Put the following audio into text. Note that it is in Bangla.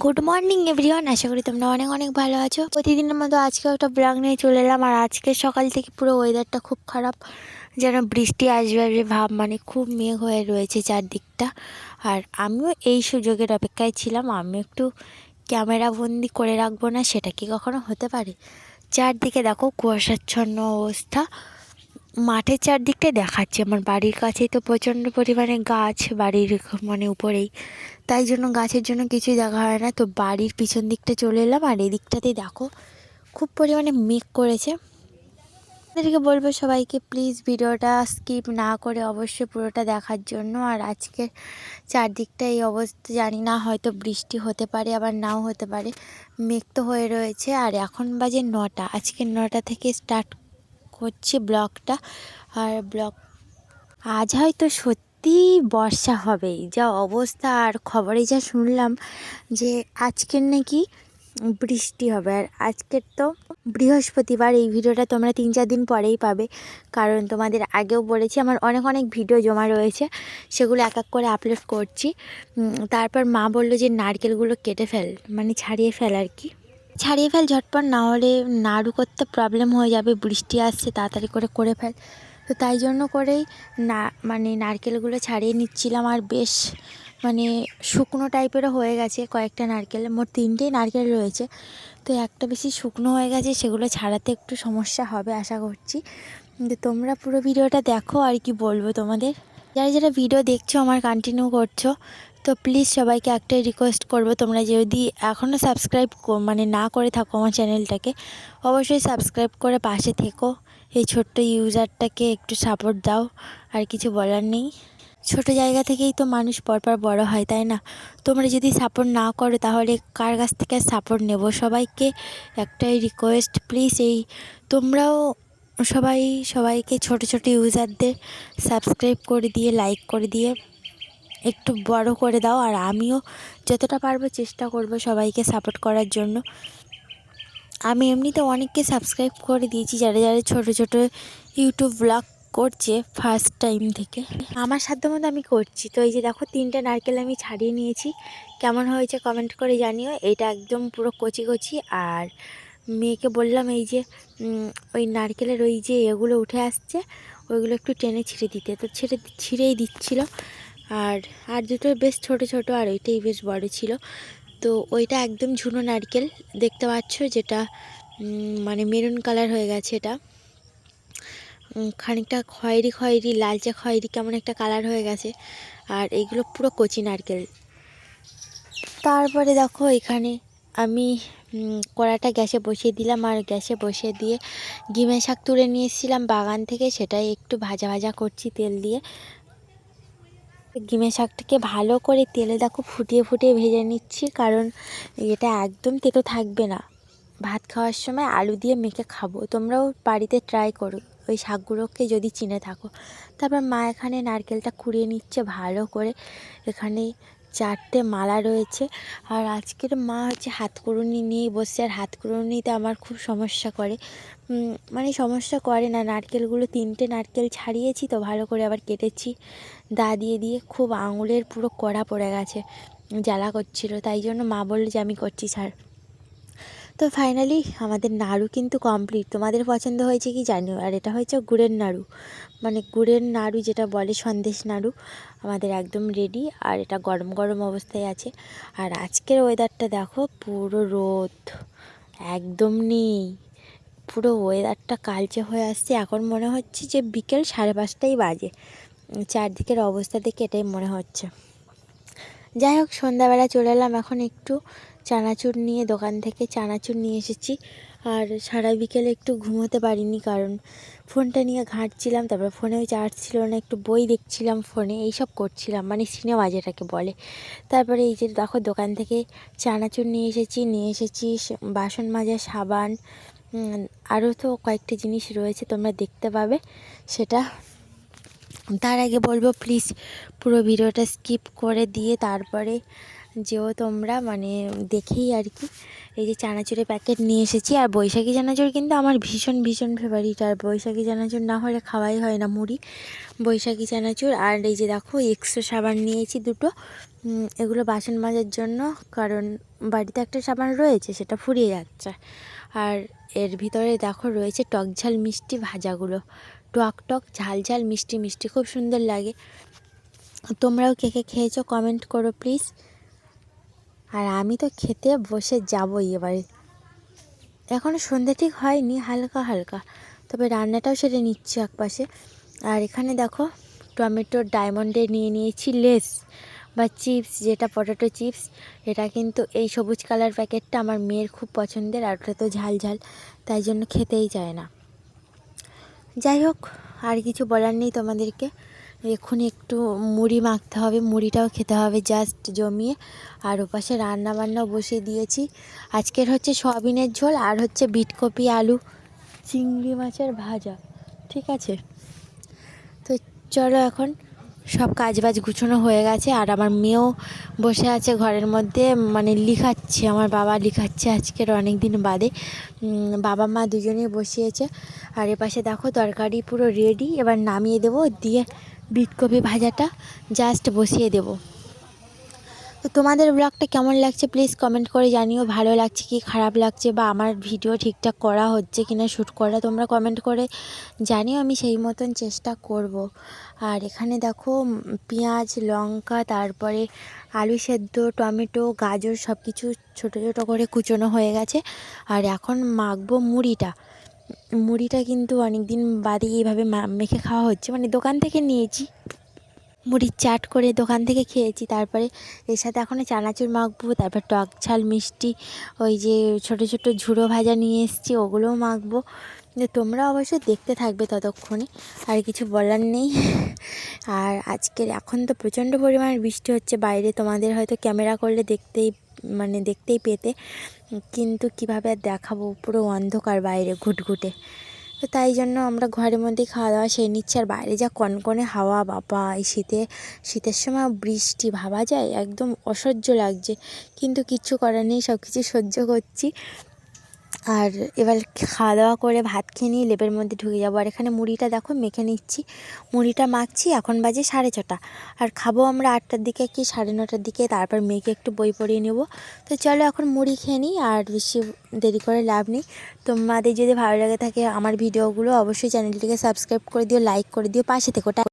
গুড মর্নিং এভরিওয়ান, আশা করি তোমরা অনেক অনেক ভালো আছো। প্রতিদিনের মতো আজকেও একটা ব্লগ নিয়ে চলে এলাম। আর আজকে সকাল থেকে পুরো ওয়েদারটা খুব খারাপ, যেন বৃষ্টি আসবে আসবে ভাব, মানে খুব মেঘ হয়ে রয়েছে চারদিকটা। আর আমিও এই সুযোগের অপেক্ষায় ছিলাম, আমি একটু ক্যামেরা বন্দি করে রাখবো না, সেটা কি কখনো হতে পারে? চারদিকে দেখো কুয়াশাচ্ছন্ন অবস্থা, মাঠের চারদিকটাই দেখাচ্ছে। আমার বাড়ির কাছেই তো প্রচণ্ড পরিমাণে গাছ, বাড়ির মানে উপরেই, তাই জন্য গাছের জন্য কিছুই দেখা হয় না। তো বাড়ির পিছন দিকটা চলে এলাম, আর এদিকটাতেই দেখো খুব পরিমাণে মেঘ করেছে। আপনাদেরকে বলবো সবাইকে প্লিজ ভিডিওটা স্কিপ না করে অবশ্যই পুরোটা দেখার জন্য। আর আজকে চারদিকটা এই অবস্থা, জানি না হয়তো বৃষ্টি হতে পারে আবার নাও হতে পারে, মেঘ তো হয়ে রয়েছে। আর এখন বাজে 9টা, আজকে 9টা থেকে স্টার্ট করছি ব্লগটা। আর আজ হয়তো সত্যি বর্ষা হবেই, যা অবস্থা। আর খবরে যা শুনলাম যে আজকের নাকি বৃষ্টি হবে। আর আজকের তো বৃহস্পতিবার, এই ভিডিওটা তোমরা 3-4 দিন পরেই পাবে, কারণ তোমাদের আগেও বলেছি আমার অনেক অনেক ভিডিও জমা রয়েছে, সেগুলো এক এক করে আপলোড করছি। তারপর মা বললো যে নারকেলগুলো কেটে ফেল, মানে ছাড়িয়ে ফেল আর কি, ছাড়িয়ে ফেল ঝটপট, না হলে নাড়ু করতে প্রবলেম হয়ে যাবে, বৃষ্টি আসছে, তাড়াতাড়ি করে ফেল। তো তাই জন্য করেই না, মানে নারকেলগুলো ছাড়িয়ে নিচ্ছিলাম। আর বেশ মানে শুকনো টাইপেরও হয়ে গেছে কয়েকটা নারকেল, মোট 3টেই নারকেল রয়েছে। তো একটা বেশি শুকনো হয়ে গেছে, সেগুলো ছাড়াতে একটু সমস্যা হবে আশা করছি। কিন্তু তোমরা পুরো ভিডিওটা দেখো। আর কি বলবো তোমাদের, যারা যারা ভিডিও দেখছো আমার কন্টিনিউ করছো, তো প্লিজ সবাইকে একটাই রিকোয়েস্ট করবো, তোমরা যদি এখনও সাবস্ক্রাইব মানে না করে থাকো আমার চ্যানেলটাকে, অবশ্যই সাবস্ক্রাইব করে পাশে থেকো। এই ছোট্ট ইউজারটাকে একটু সাপোর্ট দাও, আর কিছু বলার নেই। ছোট জায়গা থেকেই তো মানুষ পরপর বড় হয়, তাই না? তোমরা যদি সাপোর্ট না করো তাহলে কার কাছ থেকে সাপোর্ট নেব? সবাইকে একটাই রিকোয়েস্ট, প্লিজ এই তোমরাও সবাইকে ছোট ছোট ইউজারদের সাবস্ক্রাইব করে দিয়ে, লাইক করে দিয়ে একটু বড় করে দাও। আর আমিও যতটা পারবো চেষ্টা করব সবাইকে সাপোর্ট করার জন্য। আমি এমনিতে অনেককে সাবস্ক্রাইব করে দিয়েছি, যারা যারা ছোট ছোট ইউটিউব ব্লগ করছে ফার্স্ট টাইম থেকে, আমার সাধ্যমতো আমি করছি। তো এই যে দেখো 3টে নারকেল আমি ছাড়িয়ে নিয়েছি, কেমন হয়েছে কমেন্ট করে জানিও। এটা একদম পুরো কচি কচি। আর মেয়েকে বললাম এই যে ওই নারকেলের ওই যে এগুলো উঠে আসছে, ওইগুলো একটু টেনে ছিঁড়ে দিতে, তো ছিঁড়েই দিচ্ছিল। আর দুটো বেশ ছোট ছোট, আর ওইটাই বেশ বড় ছিল। তো ওইটা একদম ঝুনো নারকেল দেখতে পাচ্ছ, যেটা মানে মেরুন কালার হয়ে গেছে, এটা খানিকটা খয়েরি খয়েরি, লালচে খয়েরি কেমন একটা কালার হয়ে গেছে। আর এইগুলো পুরো কচি নারকেল। তারপরে দেখো এখানে আমি কড়াটা গ্যাসে বসিয়ে দিলাম, আর গ্যাসে বসিয়ে দিয়ে ডিমের শাক তুলে নিয়ে এসেছিলাম বাগান থেকে, সেটাই একটু ভাজা ভাজা করছি তেল দিয়ে। ডিমের শাকটাকে ভালো করে তেলে দেখো ফুটিয়ে ফুটিয়ে ভেজে নিচ্ছি, কারণ এটা একদম তেতো থাকবে না। ভাত খাওয়ার সময় আলু দিয়ে মেখে খাবো, তোমরাও বাড়িতে ট্রাই করো ওই শাকগুলোকে যদি চিনে থাকো। তারপর মা এখানে নারকেলটা কুড়িয়ে নিচ্ছে ভালো করে। এখানে 4টে মালা রয়েছে। আর আজকের মা হচ্ছে হাতকুড়ুনি নিয়েই বসছে, আর হাতকুড়ুনিতে আমার খুব সমস্যা করে, মানে সমস্যা করে না, নারকেলগুলো 3টে নারকেল ছাড়িয়েছি তো ভালো করে আবার কেটেছি দা দিয়ে দিয়ে, খুব আঙুলের পুরো কড়া পড়ে গেছে, জ্বালা করছিল, তাই জন্য মা বললো যে আমি করছি ছাড়। তো ফাইনালি আমাদের নাড়ু কিন্তু কমপ্লিট। তোমাদের পছন্দ হয়েছে কি জানিও। আর এটা হয়েছে গুড়ের নাড়ু, মানে গুড়ের নাড়ু যেটা বলে সন্দেশ নাড়ু, আমাদের একদম রেডি। আর এটা গরম গরম অবস্থায় আছে। আর আজকের ওয়েদারটা দেখো, পুরো রোদ একদম নেই, পুরো ওয়েদারটা কালচে হয়ে আসছে। এখন মনে হচ্ছে যে বিকেল 5:30টাই বাজে, চারদিকের অবস্থা দেখে এটাই মনে হচ্ছে। যাই হোক, সন্ধ্যাবেলা চলে এলাম এখন একটু চানাচুর নিয়ে, দোকান থেকে চানাচুর নিয়ে এসেছি। আর সারা বিকেলে একটু ঘুমোতে পারিনি, কারণ ফোনটা নিয়ে ঘাঁটছিলাম, তারপর ফোনেও চার্জ ছিল না, একটু বই দেখছিলাম ফোনে, এইসব করছিলাম, মানে সিনেমা যেটাকে বলে। তারপরে এই যে দেখো দোকান থেকে চানাচুর নিয়ে এসেছি বাসন মাজার সাবান, আরও তো কয়েকটা জিনিস রয়েছে, তোমরা দেখতে পাবে সেটা। তার আগে বলবো প্লিজ পুরো ভিডিওটা স্কিপ করে দিয়ে তারপরে যেও তোমরা, মানে দেখেই আর কি। এই যে চানাচুরের প্যাকেট নিয়ে এসেছি। আর বৈশাখী চানাচুর কিন্তু আমার ভীষণ ভীষণ ফেভারিট, আর বৈশাখী চানাচুর না হলে খাওয়াই হয় না মুড়ি, বৈশাখী চানাচুর। আর এই যে দেখো এক্সো সাবান নিয়েছি 2টো, এগুলো বাসন মাজার জন্য, কারণ বাড়িতে একটা সাবান রয়েছে সেটা ফুরিয়ে যাচ্ছে। আর এর ভিতরে দেখো রয়েছে টক ঝাল মিষ্টি ভাজাগুলো, টক টক ঝাল ঝাল মিষ্টি মিষ্টি, খুব সুন্দর লাগে। তোমরাও কে কে খেয়েছো কমেন্ট করো প্লিজ। আর আমি তো খেতে বসে যাবই এবারে। এখনও সন্ধ্যে ঠিক হয়নি, হালকা হালকা, তবে রান্নাটাও সেরে নিচ্ছি একপাশে। আর এখানে দেখো টমেটোর ডায়মন্ডে নিয়ে নিয়েছি লেস বা চিপস, যেটা পটেটো চিপস। এটা কিন্তু এই সবুজ কালার প্যাকেটটা আমার মেয়ের খুব পছন্দের, আর ওটা তো ঝাল ঝাল, তাই জন্য খেতেই চায় না। যাই হোক, আর কিছু বলার নেই তোমাদেরকে। এক্ষুনি একটু মুড়ি মাখতে হবে, মুড়িটাও খেতে হবে জাস্ট জমিয়ে। আর ওপাশে রান্না বান্নাও বসিয়ে দিয়েছি। আজকের হচ্ছে সয়াবিনের ঝোল, আর হচ্ছে বিটকপি আলু চিংড়ি মাছের ভাজা, ঠিক আছে। তো চলো, এখন সব কাজবাজ গুছানো হয়ে গেছে। আর আমার মেয়েও বসে আছে ঘরের মধ্যে, মানে লিখাচ্ছে, আমার বাবা লিখাচ্ছে আজকের অনেক দিন বাদে। বাবা মা দুজনেই বসিয়েছে। আর এপাশে দেখো তরকারি পুরো রেডি, এবার নামিয়ে দেবো, দিয়ে বিটকপি ভাজাটা জাস্ট বসিয়ে দেবো। তো তোমাদের ব্লগটা কেমন লাগছে প্লিজ কমেন্ট করে জানিও। ভালো লাগছে কি খারাপ লাগছে, বা আমার ভিডিও ঠিকঠাক করা হচ্ছে কি না শ্যুট করা, তোমরা কমেন্ট করে জানিও, আমি সেই মতন চেষ্টা করব। আর এখানে দেখো পেঁয়াজ লঙ্কা, তারপরে আলু সেদ্ধ, টমেটো, গাজর সব কিছু ছোটো ছোটো করে কুচোনো হয়ে গেছে। আর এখন মাখবো মুড়িটা। মুড়িটা কিন্তু অনেক দিন বাদে এইভাবে মেখে খাওয়া হচ্ছে, মানে দোকান থেকে নিয়েছি, মুড়ির চাট করে দোকান থেকে খেয়েছি। তারপরে এর সাথে এখনও চানাচুর মাখবো, তারপর টক ঝাল মিষ্টি ওই যে ছোটো ছোটো ঝুড়ো ভাজা নিয়ে এসেছি, ওগুলোও মাখবো। তোমরা অবশ্যই দেখতে থাকবে ততক্ষণে, আর কিছু বলার নেই। আর আজকের এখন তো প্রচণ্ড পরিমাণে বৃষ্টি হচ্ছে বাইরে, তোমাদের হয়তো ক্যামেরা করলে দেখতেই পেতে, কিন্তু কীভাবে আর দেখাবো, পুরো অন্ধকার বাইরে ঘুটঘুটে। তো তাই জন্য আমরা ঘরের মধ্যেই খাওয়া দাওয়া সেরে নিচ্ছি। আর বাইরে যা কনকনে হাওয়া, বাবা, এই শীতের সময় বৃষ্টি ভাবা যায়, একদম অসহ্য লাগছে, কিন্তু কিচ্ছু করার নেই, সব কিছু সহ্য করছি। আর এবার খাওয়া দাওয়া করে ভাত খেয়ে নিয়ে লেপের মধ্যে ঢুকে যাবো। আর এখানে মুড়িটা দেখো মেখে নিচ্ছি, মুড়িটা মাখছি, এখন বাজে 6:30, আর খাবো আমরা 8টার দিকে কি 9:30টার দিকে, তারপর মেয়েকে একটু বই পড়িয়ে নেবো। তো চলো এখন মুড়ি খেয়ে নিই, আর বেশি দেরি করে লাভ নেই। তোমাদের যদি ভালো লাগে থাকে আমার ভিডিওগুলো, অবশ্যই চ্যানেলটিকে সাবস্ক্রাইব করে দিও, লাইক করে দিও, পাশে থেকো।